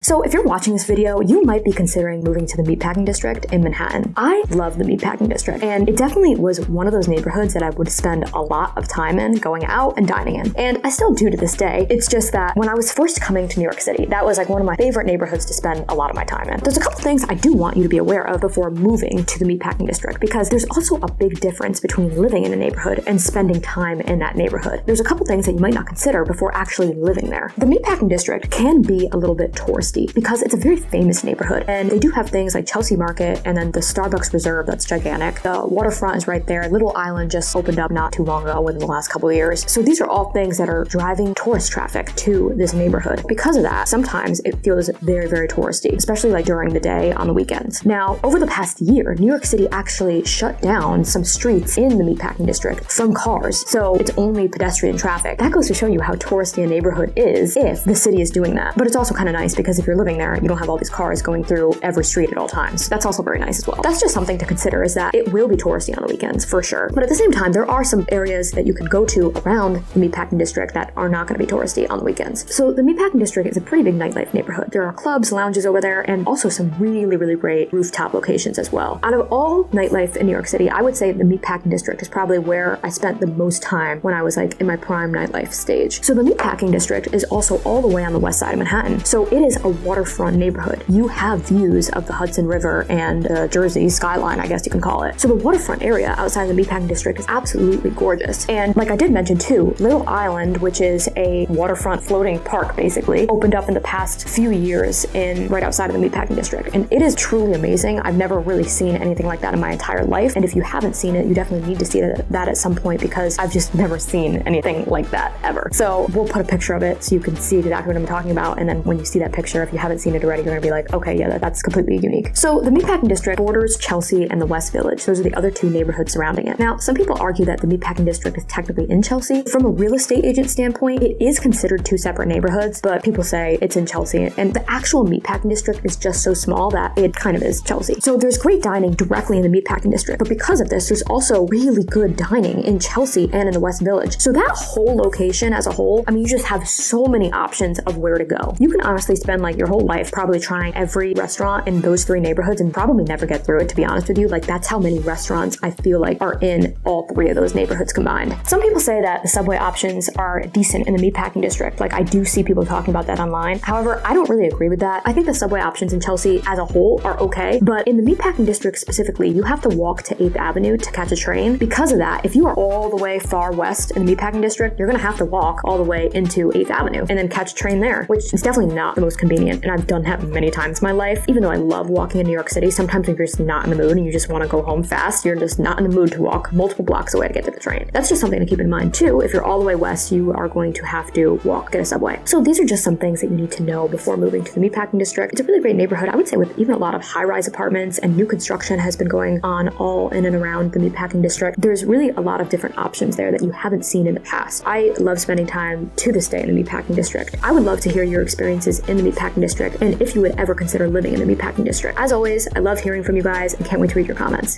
So if you're watching this video, you might be considering moving to the Meatpacking District in Manhattan. I love the Meatpacking District, and it definitely was one of those neighborhoods that I would spend a lot of time in, going out and dining in. And I still do to this day. It's just that when I was first coming to New York City, that was like one of my favorite neighborhoods to spend a lot of my time in. There's a couple things I do want you to be aware of before moving to the Meatpacking District, because there's also a big difference between living in a neighborhood and spending time in that neighborhood. There's a couple things that you might not consider before actually living there. The Meatpacking District can be a little bit touristy because it's a very famous neighborhood, and they do have things like Chelsea Market and then the Starbucks Reserve that's gigantic. The waterfront is right there. Little Island just opened up not too long ago, within the last couple of years. So these are all things that are driving tourist traffic to this neighborhood. Because of that, sometimes it feels very, very touristy, especially like during the day on the weekends. Now, over the past year, New York City actually shut down some streets in the Meatpacking District from cars, so it's only pedestrian traffic. That goes to show you how touristy a neighborhood is if the city is doing that. But it's also kind of nice because if you're living there, you don't have all these cars going through every street at all times. That's also very nice as well. That's just something to consider, is that it will be touristy on the weekends for sure. But at the same time, there are some areas that you could go to around the Meatpacking District that are not going to be touristy on the weekends. So the Meatpacking District is a pretty big nightlife neighborhood. There are clubs, lounges over there, and also some really, really great rooftop locations as well. Out of all nightlife in New York City, I would say the Meatpacking District is probably where I spent the most time when I was like in my prime nightlife stage. So the Meatpacking District is also all the way on the west side of Manhattan. So it is a waterfront neighborhood. You have views of the Hudson River and the Jersey skyline, I guess you can call it. So the waterfront area outside of the Meatpacking District is absolutely gorgeous. And like I did mention too, Little Island, which is a waterfront floating park basically, opened up in the past few years right outside of the Meatpacking District. And it is truly amazing. I've never really seen anything like that in my entire life. And if you haven't seen it, you definitely need to see that at some point, because I've just never seen anything like that ever. So we'll put a picture of it so you can see exactly what I'm talking about. And then when you see that picture, if you haven't seen it already, you're gonna be like, okay, yeah, that's completely unique. So the Meatpacking District borders Chelsea and the West Village. Those are the other two neighborhoods surrounding it. Now, some people argue that the Meatpacking District is technically in Chelsea. From a real estate agent standpoint, it is considered two separate neighborhoods, but people say it's in Chelsea. And the actual Meatpacking District is just so small that it kind of is Chelsea. So there's great dining directly in the Meatpacking District, but because of this, there's also really good dining in Chelsea and in the West Village. So that whole location as a whole, I mean, you just have so many options of where to go. You can honestly spend like your whole life probably trying every restaurant in those three neighborhoods and probably never get through it, to be honest with you. Like, that's how many restaurants I feel like are in all three of those neighborhoods combined. Some people say that the subway options are decent in the Meatpacking District. Like, I do see people talking about that online. However, I don't really agree with that. I think the subway options in Chelsea as a whole are okay, but in the Meatpacking District specifically, you have to walk to 8th Avenue to catch a train. Because of that, if you are all the way far west in the Meatpacking District, you're gonna have to walk all the way into 8th Avenue and then catch a train there, which is definitely not the most convenient. And I've done that many times in my life. Even though I love walking in New York City, sometimes when you're just not in the mood and you just want to go home fast, you're just not in the mood to walk multiple blocks away to get to the train. That's just something to keep in mind too. If you're all the way west, you are going to have to get a subway. So these are just some things that you need to know before moving to the Meatpacking District. It's a really great neighborhood, I would say, with even a lot of high-rise apartments, and new construction has been going on all in and around the Meatpacking District. There's really a lot of different options there that you haven't seen in the past. I love spending time to this day in the Meatpacking District. I would love to hear your experiences in the Meatpacking District and if you would ever consider living in the Meatpacking District. As always, I love hearing from you guys and can't wait to read your comments.